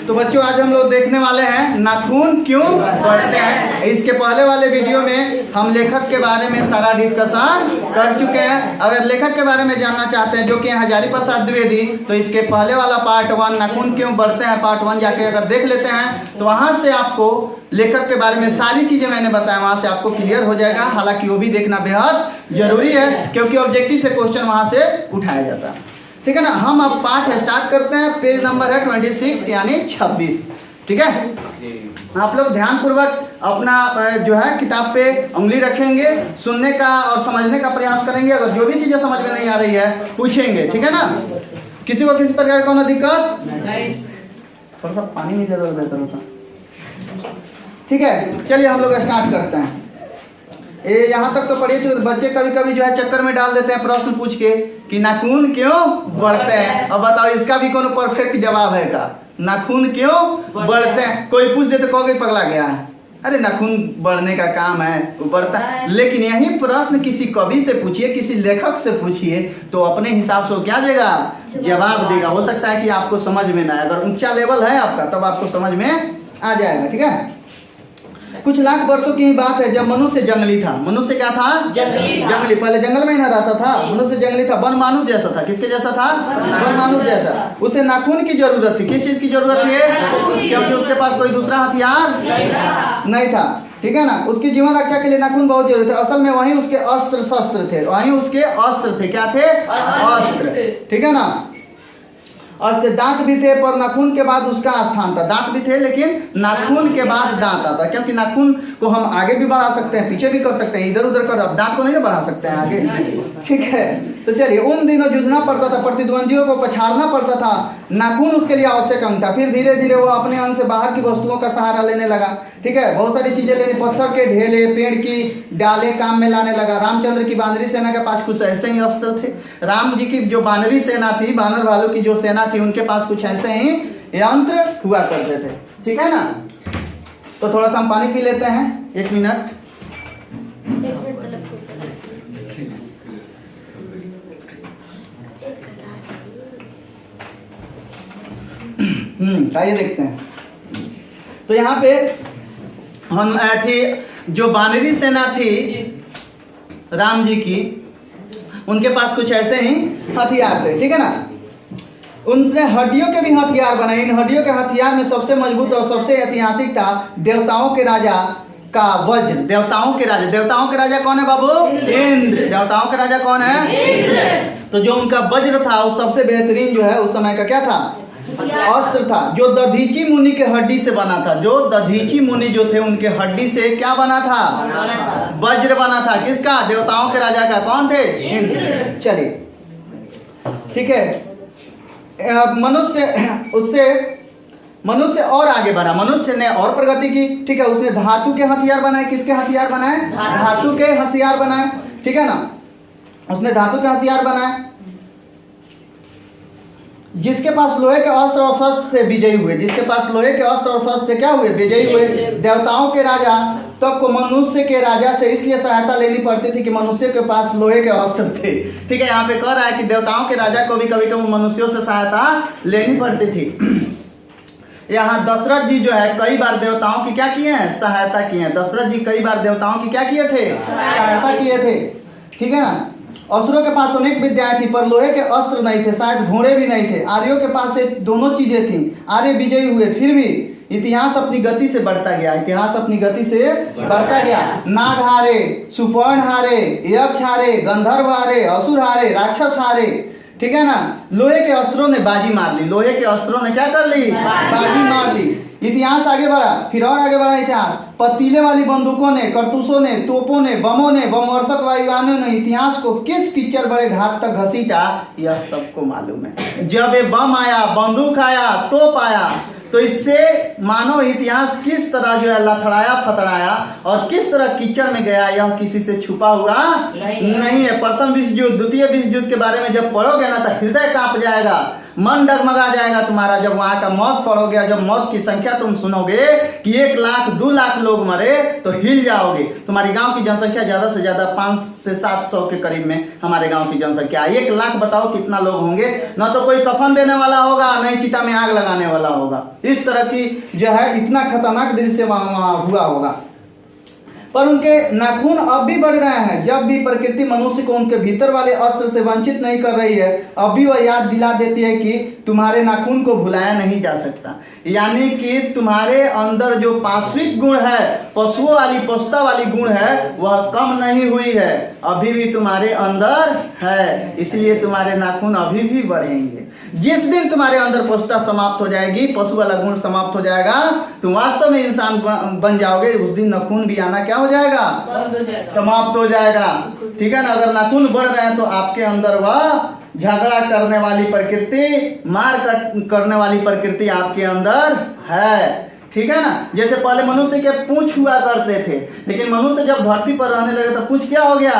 तो बच्चों आज हम लोग देखने वाले हैं नाखून क्यों बढ़ते हैं। इसके पहले वाले वीडियो में हम लेखक के बारे में सारा डिस्कशन कर चुके हैं। अगर लेखक के बारे में जानना चाहते हैं जो कि हजारी प्रसाद द्विवेदी, तो इसके पहले वाला पार्ट 1 नाखून क्यों बढ़ते हैं पार्ट 1 जाके अगर देख लेते हैं तो वहां से आपको लेखक के बारे में सारी चीजें मैंने बताया वहां से आपको क्लियर हो जाएगा। हालांकि वो भी देखना बेहद जरूरी है क्योंकि ऑब्जेक्टिव से क्वेश्चन वहां से उठाया जाता है। ठीक है ना। हम अब पाठ स्टार्ट करते हैं। पेज नंबर है 26 यानी 26। ठीक है। आप लोग ध्यान पूर्वक अपना जो है किताब पे उंगली रखेंगे, सुनने का और समझने का प्रयास करेंगे। अगर जो भी चीजें समझ में नहीं आ रही है पूछेंगे। ठीक है ना। किसी को किसी प्रकार का दिक्कत नहीं। थोड़ा सा पानी में ज्यादा बेहतर होता। ठीक है, चलिए हम लोग स्टार्ट करते हैं। ये यहाँ तक तो पढ़िए। बच्चे कभी कभी जो है चक्कर में डाल देते हैं प्रश्न पूछ के कि नाखून क्यों बढ़ते हैं। अब बताओ इसका भी कोनो परफेक्ट जवाब है का? नाखून क्यों बढ़ते हैं? कोई पूछ दे तो कहोगे पगला गया है, अरे नाखून बढ़ने का काम है वो बढ़ता है। लेकिन यही प्रश्न किसी कवि से पूछिए, किसी लेखक से पूछिए तो अपने हिसाब से वो क्या देगा? जवाब देगा। हो सकता है कि आपको समझ में ना आए। अगर ऊंचा लेवल है आपका तब आपको समझ में आ जाएगा। ठीक है। कुछ लाख वर्षों की बात है जब मनुष्य जंगली था। मनुष्य क्या था? जंगली। पहले जंगल में ही ना रहता था। मनुष्य जंगली था, वन मानुष जैसा था। किसके जैसा था? वन मानुष जैसा। उसे नाखून की जरूरत थी। किस चीज की जरूरत थी? क्योंकि उसके पास कोई दूसरा हथियार नहीं था। ठीक है ना। उसकी जीवन रक्षा के लिए नाखून बहुत जरूरी थे। असल में वहीं उसके अस्त्र शस्त्र थे। वहीं उसके अस्त्र थे। क्या थे? अस्त्र। ठीक है ना। अस्त्र। दांत भी थे पर नाखून के बाद उसका स्थान था। दांत भी थे लेकिन नाखून के बाद दांत आता। क्योंकि नाखून को हम आगे भी बढ़ा सकते हैं, पीछे भी कर सकते हैं, इधर उधर कर। दांत को नहीं बढ़ा सकते हैं आगे। ठीक है। तो चलिए, उन दिनों जूझना पड़ता था, प्रतिद्वंदियों को पछाड़ना पड़ता था। नाखून उसके लिए आवश्यक अंग था। फिर धीरे धीरे वो अपने अंग से बाहर की वस्तुओं का सहारा लेने लगा। ठीक है। बहुत सारी चीजें लेनी, पत्थर के ढेले, पेड़ की डाले काम में लाने लगा। रामचंद्र की बानरी सेना के पास कुछ ऐसे ही अस्त्र थे। राम जी की जो बानरी सेना थी, बानर वालों की जो सेना थी, उनके पास कुछ ऐसे ही यंत्र हुआ करते थे। ठीक है ना। तो थोड़ा सा हम पानी पी लेते हैं। 1 मिनट। आइए देखते हैं। तो यहाँ पे हम थी जो बानरी सेना थी राम जी की, उनके पास कुछ ऐसे ही हथियार थे। ठीक है ना। उनसे हड्डियों के भी हथियार बनाए। इन हड्डियों के हथियार में सबसे मजबूत और सबसे ऐतिहासिक था देवताओं के राजा का वज्र। देवताओं के राजा। देवताओं के राजा कौन है बाबू? इंद्र। देवताओं के राजा कौन है? इंद्र। तो जो उनका वज्र था वो सबसे बेहतरीन जो है उस समय का क्या था? अस्त्र था, जो दधीची मुनि के हड्डी से बना था। जो दधीची मुनि जो थे उनके हड्डी से क्या बना था? वज्र बना था। किसका? देवताओं के राजा का। कौन थे? इंद्र। चलिए। ठीक है। मनुष्य और आगे बढ़ा। मनुष्य ने और प्रगति की। ठीक है। उसने धातु के हथियार बनाए। किसके हथियार बनाए? धातु के हथियार बनाए। ठीक है ना। उसने धातु के हथियार बनाए। जिसके पास लोहे के अस्त्र और शस्त्र से विजयी हुए। जिसके पास लोहे के अस्त्र और शस्त्र से क्या हुए? विजयी हुए। देवताओं के राजा तक को मनुष्य के राजा से इसलिए सहायता लेनी पड़ती थी कि मनुष्य के पास लोहे के अस्त्र थे। ठीक है। यहाँ पे कह रहा है कि देवताओं के राजा को भी कभी कभी मनुष्यों से सहायता लेनी पड़ती थी। यहाँ दशरथ जी जो है कई बार देवताओं की क्या किए हैं? सहायता की है। दशरथ जी कई बार देवताओं की क्या किए थे? सहायता किए थे। ठीक है ना। असुरों के पास अनेक विद्याएं थी पर लोहे के अस्त्र नहीं थे, शायद घोड़े भी नहीं थे। आर्यों के पास दोनों चीजें थी। आर्य विजयी हुए। फिर भी इतिहास अपनी गति से बढ़ता गया। इतिहास अपनी गति से बढ़ता गया। नाग हारे, सुपर्ण हारे, यक्ष हारे, गंधर्व हारे, असुर हारे, राक्षस हारे। ठीक है ना। लोहे के अस्त्रों ने बाजी मार ली। लोहे के अस्त्रों ने क्या कर ली? बाजी मार ली। इतिहास आगे बढ़ा। फिर और आगे बढ़ा इतिहास। पतीले वाली बंदूकों ने, कारतूसों ने, तोपों ने, बमों ने, बमवर्षक वायुयानों ने इतिहास को किस कीचड़ बड़े घाट तक घसीटा, यह सबको मालूम है। जब ये बम आया, बंदूक आया, तोप आया, तो इससे मानव इतिहास किस तरह जो है लथड़ाया फतड़ाया और किस तरह कीचड़ में गया, यह किसी से छुपा हुआ नहीं है। प्रथम विश्व युद्ध, द्वितीय विश्व युद्ध के बारे में जब पढ़ोगे ना तो हृदय कांप जाएगा। मन डगमगा जाएगा तुम्हारा जब वहां का मौत पढ़ोगे। जब मौत की संख्या तुम सुनोगे कि 1 लाख 2 लाख लोग मरे तो हिल जाओगे। तुम्हारी गांव की जनसंख्या ज्यादा से ज्यादा 500 से 700 के करीब में हमारे गांव की जनसंख्या। 1 लाख बताओ कितना लोग होंगे। न तो कोई कफन देने वाला होगा, न ही चिता में आग लगाने वाला होगा। इस तरह की जो है इतना खतरनाक दृश्य वहां हुआ होगा। पर उनके नाखून अब भी बढ़ रहे हैं। जब भी प्रकृति मनुष्य को उनके भीतर वाले अस्त्र से वंचित नहीं कर रही है, अब भी वह याद दिला देती है कि तुम्हारे नाखून को भुलाया नहीं जा सकता। यानी कि तुम्हारे अंदर जो पाश्विक गुण है, पशुओं वाली पशुता वाली गुण है, वह कम नहीं हुई है, अभी भी तुम्हारे अंदर है। इसलिए तुम्हारे नाखून अभी भी बढ़ेंगे। जिस दिन तुम्हारे अंदर पशुता समाप्त हो जाएगी, पशु वाला गुण समाप्त हो जाएगा, तुम वास्तव में इंसान बन जाओगे। उस दिन नाखून भी आना क्या हो जाएगा? समाप्त हो जाएगा। ठीक है ना। अगर नाखून बढ़ रहे हैं तो आपके अंदर वह झगड़ा करने वाली प्रकृति, मार करने वाली प्रकृति आपके अंदर है। ठीक है ना। जैसे पहले मनुष्य के पूंछ हुआ करते थे, लेकिन मनुष्य जब धरती पर रहने लगे तो पूंछ क्या हो गया?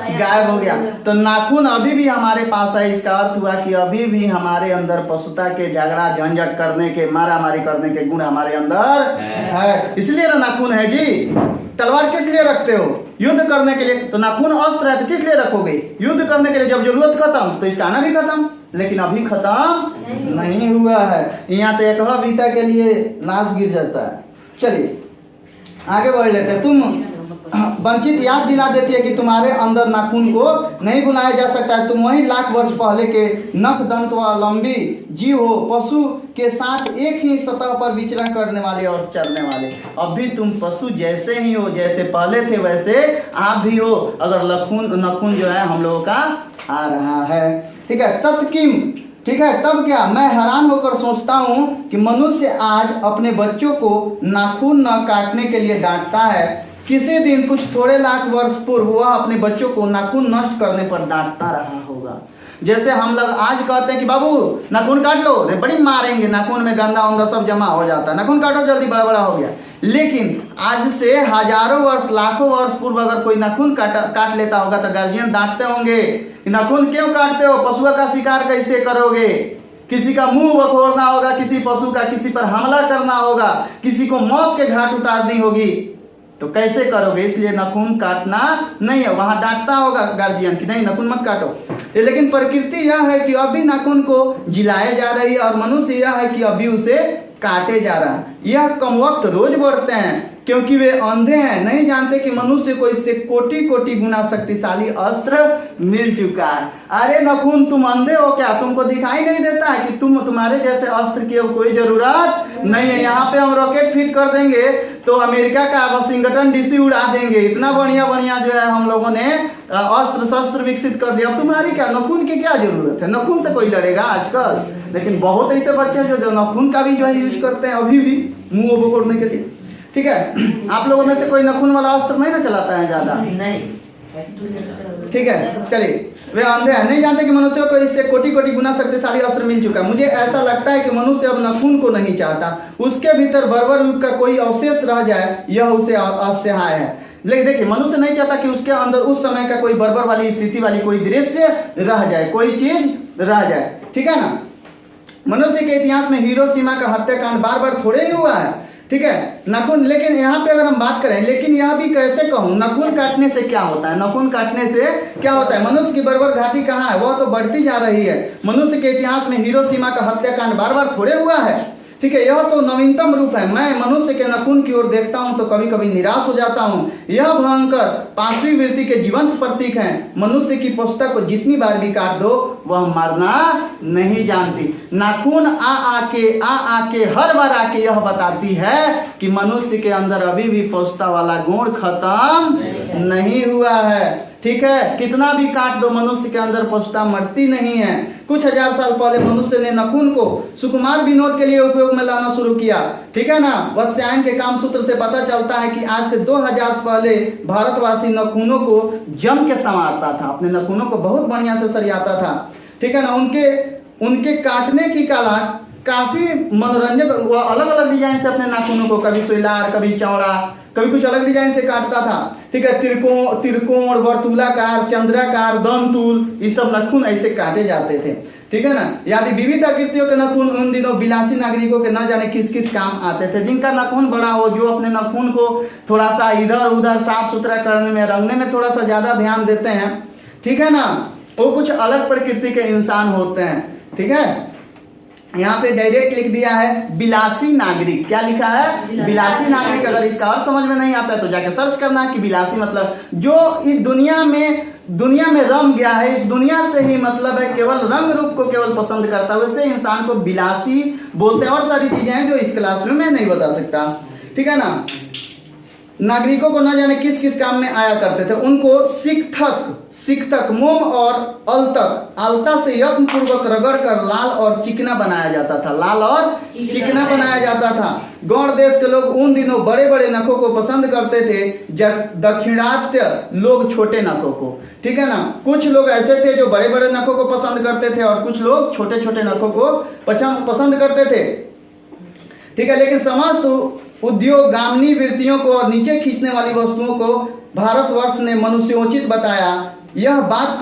गायब हो गया। तो नाखून अभी भी हमारे पास है। इसका अर्थ हुआ कि अभी भी हमारे अंदर पशुता के झगड़ा झंझट करने के, मारामारी करने के गुण हमारे अंदर है। इसलिए ना नाखून है जी। तलवार किस लिए रखते हो? युद्ध करने के लिए। तो नाखून अस्त्र है तो किस लिए रखोगे? युद्ध करने के लिए। जब जरूरत खत्म तो इसका आना भी खत्म, लेकिन अभी खत्म नहीं हुआ है। यहाँ तो एक बीता के लिए लाश गिर जाता है। चलिए आगे बढ़ लेते हैं। तुम वंचित याद दिला देती है कि तुम्हारे अंदर नाखून को नहीं भुलाया जा सकता है। तुम वही लाख वर्ष पहले के नख दंत लंबी जीव हो, पशु के साथ एक ही सतह पर विचरण करने वाले और चलने वाले। अब भी तुम पशु जैसे ही हो, जैसे पहले थे वैसे आप भी हो। अगर नाखून जो है हम लोगों का आ रहा है। ठीक है। तत्किम। ठीक है। तब क्या मैं हैरान होकर सोचता हूँ कि मनुष्य आज अपने बच्चों को नाखून न काटने के लिए डांटता है। किसी दिन कुछ थोड़े लाख वर्ष पूर्व वह अपने बच्चों को नाखून नष्ट करने पर डांटता रहा होगा। जैसे हम लोग आज कहते हैं कि बाबू नाखून काट लो, बड़ी मारेंगे, नाखून में गंदा उंदा सब जमा हो जाता है, नाखून काटो जल्दी, बड़ा बड़ा हो गया। लेकिन आज से हजारों वर्ष, लाखों वर्ष पूर्व अगर कोई नाखून काट लेता होगा तो गार्जियन डांटते होंगे कि नाखून क्यों काटते हो, पशुओं का शिकार कैसे करोगे, किसी का मुंह बखोरना होगा, किसी पशु का किसी पर हमला करना होगा, किसी को मौत के घाट उतारनी होगी, तो कैसे करोगे? इसलिए नाखून काटना नहीं है। वहां डांटता होगा गार्जियन कि नहीं नाखून मत काटो। लेकिन प्रकृति यह है कि अभी नाखून को जिलाए जा रही है और मनुष्य यह है कि अभी उसे काटे जा रहा है। यह कम वक्त रोज बढ़ते हैं क्योंकि वे अंधे हैं, नहीं जानते कि मनुष्य को इससे कोटि कोटि गुना शक्तिशाली अस्त्र मिल चुका है। अरे नाखून तुम अंधे हो क्या? तुमको दिखाई नहीं देता है कि तुम्हारे जैसे अस्त्र की कोई जरूरत नहीं है। यहाँ पे हम रॉकेट फिट कर देंगे तो अमेरिका का वाशिंगटन डीसी उड़ा देंगे। इतना बढ़िया बढ़िया जो है हम लोगों ने अस्त्र शस्त्र विकसित कर दिया। अब तुम्हारी क्या नाखून की क्या जरूरत है? नाखून से कोई लड़ेगा आजकल? लेकिन बहुत ऐसे बच्चे जो नाखून का भी जो है यूज करते हैं अभी भी मुंह बकोड़ने के लिए। ठीक है। आप लोगों में से कोई नाखून वाला अस्त्र नहीं ना चलाता है ज्यादा? नहीं। ठीक है। चलिए। वे अंधे हैं, नहीं जानते कि मनुष्यों को इससे कोटि कोटि गुना शक्तिशाली अस्त्र मिल चुका है। मुझे ऐसा लगता है कि मनुष्य अब नाखून को नहीं चाहता। उसके भीतर बर्बर युग का कोई अवशेष रह जाए, यह उसे असह्य है। लेकिन देखिए मनुष्य नहीं चाहता कि उसके अंदर उस समय का कोई बर्बर वाली स्थिति वाली कोई दृश्य रह जाए, कोई चीज रह जाए। ठीक है ना। मनुष्य के इतिहास में हिरोशिमा का हत्याकांड बार बार थोड़े ही हुआ है। ठीक है। नाखून, लेकिन यहाँ पे अगर हम बात करें, लेकिन यह भी कैसे कहूँ, नाखून काटने से क्या होता है? नाखून काटने से क्या होता है? मनुष्य की बर्बर घाटी कहाँ है? वह तो बढ़ती जा रही है। मनुष्य के इतिहास में हिरोशिमा का हत्याकांड बार बार थोड़े हुआ है। ठीक है। यह तो नवीनतम रूप है। मैं मनुष्य के नाखून की ओर देखता हूं तो कभी कभी निराश हो जाता हूं। यह भयंकर पांचवी वृत्ति के जीवंत प्रतीक हैं। मनुष्य की पशुता को जितनी बार भी काट दो वह मरना नहीं जानती। नाखून आ आके हर बार आके यह बताती है कि मनुष्य के अंदर अभी भी पशुता वाला गुण खत्म नहीं हुआ है। ठीक है। कितना भी काट दो मनुष्य के अंदर पशुता मरती नहीं है। कुछ हजार साल पहले मनुष्य ने नाखून को सुकुमार विनोद के लिए उपयोग में लाना शुरू किया। ठीक है ना। वत्स्यायन के काम सूत्र से पता चलता है कि आज से 2000 पहले भारतवासी नाखूनों को जम के संवारता था, अपने नाखूनों को बहुत बढ़िया से सरियाता था। ठीक है ना। उनके काटने की काफी मनोरंजक, वो अलग अलग डिजाइन से अपने नाखूनों को, कभी सुईलार, कभी चौड़ा, कभी कुछ अलग डिजाइन से काटता था। ठीक है, त्रिकोण, वर्तुलाकार, चंद्राकार, दंतुल, ये सब नाखून ऐसे काटे जाते थे। ठीक है ना। यदि विविध आकृतियों के नाखून उन दिनों विलासी नागरिकों के न जाने किस किस काम आते थे। जिनका नाखून बड़ा हो, जो अपने नाखून को थोड़ा सा इधर उधर साफ सुथरा करने में, रंगने में थोड़ा सा ज्यादा ध्यान देते हैं, ठीक है ना, वो कुछ अलग प्रकृति के इंसान होते हैं। ठीक है, यहाँ पे डायरेक्ट लिख दिया है विलासी नागरिक। क्या लिखा है? विलासी नागरिक। अगर इसका अर्थ समझ में नहीं आता है तो जाके सर्च करना कि विलासी मतलब जो इस दुनिया में रम गया है, इस दुनिया से ही मतलब है, केवल रंग रूप को केवल पसंद करता है, वैसे इंसान को विलासी बोलते हैं। और सारी चीजें हैं जो इस क्लासरूम में नहीं बता सकता। ठीक है ना। नागरिकों को न जाने किस किस काम में आया करते थे। उनको सिकथक, मोम और आलता से यत्न पूर्वक रगड़ कर लाल और चिकना बनाया जाता था। लाल और चिकना बनाया जाता था। गौड़ देश के लोग उन दिनों बड़े बड़े नखों को पसंद करते थे, दक्षिणात्य लोग छोटे नखों को। ठीक है ना। कुछ लोग ऐसे थे जो बड़े बड़े नखों को पसंद करते थे और कुछ लोग छोटे छोटे नखों को पसंद करते थे। ठीक है, लेकिन समस्त उद्योगामिनी वृत्तियों को और नीचे खींचने वाली वस्तुओं को भारतवर्ष ने मनुष्योचित बताया। यह बात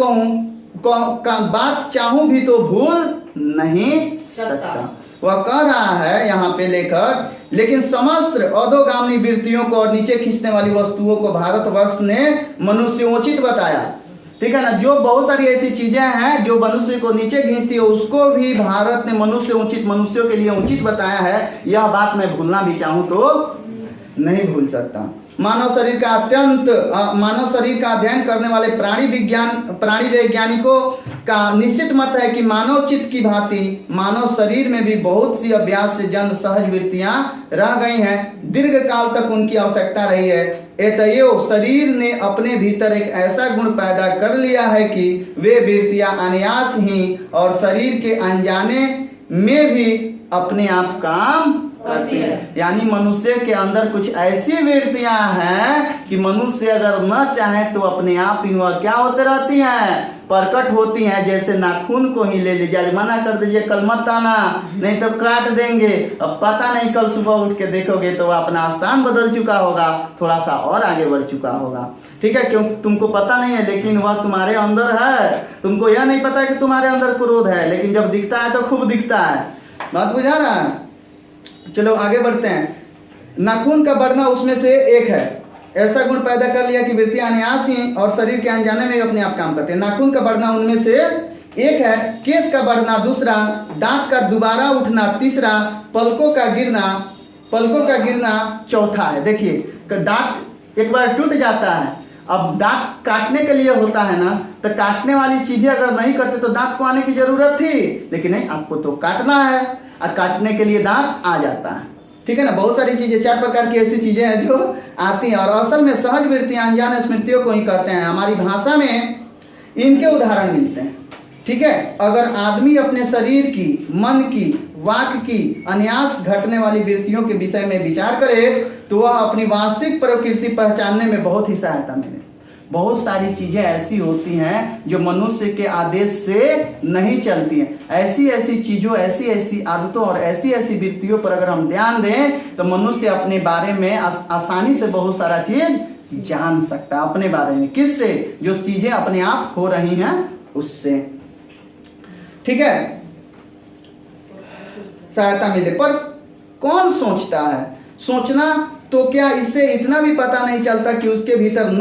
चाहूं भी तो भूल नहीं सकता। वह कह रहा है यहाँ पे लेखक, लेकिन समस्त अधोगामी वृत्तियों को और नीचे खींचने वाली वस्तुओं को भारतवर्ष ने मनुष्योचित बताया। ठीक है ना। जो बहुत सारी ऐसी चीजें हैं जो मनुष्य को नीचे खींचती है, उसको भी भारत ने मनुष्यों के लिए उचित बताया है। यह बात मैं भूलना भी चाहूं तो नहीं भूल सकता। मानव शरीर का अध्ययन करने वाले प्राणी वैज्ञानिकों का निश्चित मत है कि मानव चित्त की भांति मानव शरीर में भी बहुत सी अभ्यास से जन्म सहज वृत्तियां रह गई हैं। दीर्घ काल तक उनकी आवश्यकता रही है। एतयो शरीर ने अपने भीतर एक ऐसा गुण पैदा कर लिया है कि वे वृत्तियां अनायास ही और शरीर के अनजाने में भी अपने आप काम करती है। यानी मनुष्य के अंदर कुछ ऐसी वृत्तियां हैं कि मनुष्य अगर न चाहे तो अपने आप ही वह क्या होते रहती हैं, प्रकट होती हैं। जैसे नाखून को ही ले लीजिए, मना कर दीजिए कल मत आना नहीं तो काट देंगे। अब पता नहीं कल सुबह उठ के देखोगे तो वह अपना स्थान बदल चुका होगा, थोड़ा सा और आगे बढ़ चुका होगा। ठीक है, क्यों तुमको पता नहीं है लेकिन वह तुम्हारे अंदर है। तुमको यह नहीं पता कि तुम्हारे अंदर क्रोध है, लेकिन जब दिखता है तो खूब दिखता है। बात बुझा रहा है? चलो आगे बढ़ते हैं। नाखून का बढ़ना उसमें से एक है। ऐसा गुण पैदा कर लिया कि वृत्तियां अनायास ही और शरीर के अनजाने में अपने आप काम करते हैं। नाखून का बढ़ना उनमें से एक है, केश का बढ़ना दूसरा, दांत का दोबारा उठना तीसरा, पलकों का गिरना चौथा है। देखिए, दांत एक बार टूट जाता है, अब दांत काटने के लिए होता है ना, तो काटने वाली चीजें अगर नहीं करते तो दांत को आने की जरूरत थी, लेकिन नहीं, आपको तो काटना है और काटने के लिए दांत आ जाता है। ठीक है ना। बहुत सारी चीजें, 4 प्रकार की ऐसी चीजें हैं जो आती हैं और असल में सहज वृत्तियां अनजान स्मृतियों को ही कहते हैं। हमारी भाषा में इनके उदाहरण मिलते हैं। ठीक है, अगर आदमी अपने शरीर की, मन की, वाक की अनायास घटने वाली वृत्तियों के विषय में विचार करे तो वह अपनी वास्तविक प्रकृति पहचानने में बहुत ही सहायता मिले। बहुत सारी चीजें ऐसी होती हैं जो मनुष्य के आदेश से नहीं चलती हैं। ऐसी ऐसी चीजों, ऐसी ऐसी आदतों और ऐसी ऐसी वृत्तियों पर अगर हम ध्यान दें तो मनुष्य अपने बारे में आसानी से बहुत सारा चीज जान सकता है अपने बारे में। किससे? जो चीजें अपने आप हो रही हैं उससे। ठीक है, सहायता मिले। पर कौन सोचता है? सोचना तो क्या इससे इतना भी पता नहीं चलता कि उसके भीतर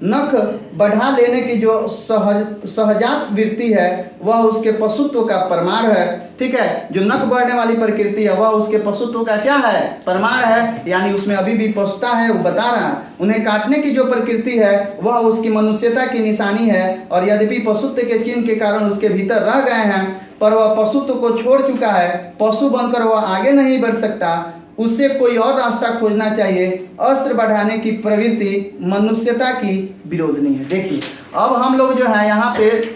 नख बढ़ा लेने की जो सहजात वृत्ति है वह उसके पशुत्व का प्रमाण है। ठीक है, जो नख बढ़ने वाली प्रकृति है वह उसके पशुत्व का क्या है? प्रमाण है। यानी उसमें अभी भी पशुता है, वो बता रहा है। उन्हें काटने की जो प्रकृति है वह उसकी मनुष्यता की निशानी है और यद्यपि पशुत्व के चिन्ह के कारण उसके भीतर रह गए हैं, पर वह पशुत्व को छोड़ चुका है। पशु बनकर वह आगे नहीं बढ़ सकता, उससे कोई और रास्ता खोजना चाहिए। अस्त्र बढ़ाने की प्रवृत्ति मनुष्यता की विरोधनी है। देखिए, अब हम लोग जो है यहाँ पे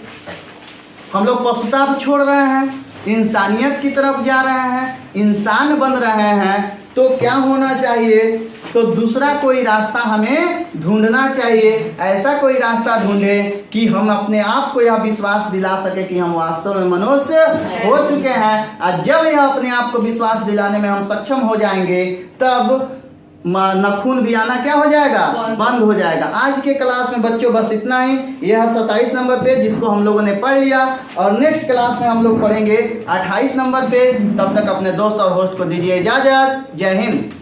हम लोग पशुता छोड़ रहे हैं, इंसानियत की तरफ जा रहे हैं, इंसान बन रहे हैं। तो क्या होना चाहिए? तो दूसरा कोई रास्ता हमें ढूंढना चाहिए। ऐसा कोई रास्ता ढूंढे कि हम अपने आप को यह विश्वास दिला सके कि हम वास्तव में मनुष्य हो चुके हैं। और जब यह अपने आप को विश्वास दिलाने में हम सक्षम हो जाएंगे, तब नाखून भी आना क्या हो जाएगा, बंद हो जाएगा। आज के क्लास में बच्चों बस इतना ही। यह 27 नंबर पेज जिसको हम लोगों ने पढ़ लिया, और नेक्स्ट क्लास में हम लोग पढ़ेंगे 28 नंबर पेज। तब तक अपने दोस्त और होस्ट को दीजिए इजाजत। जय हिंद।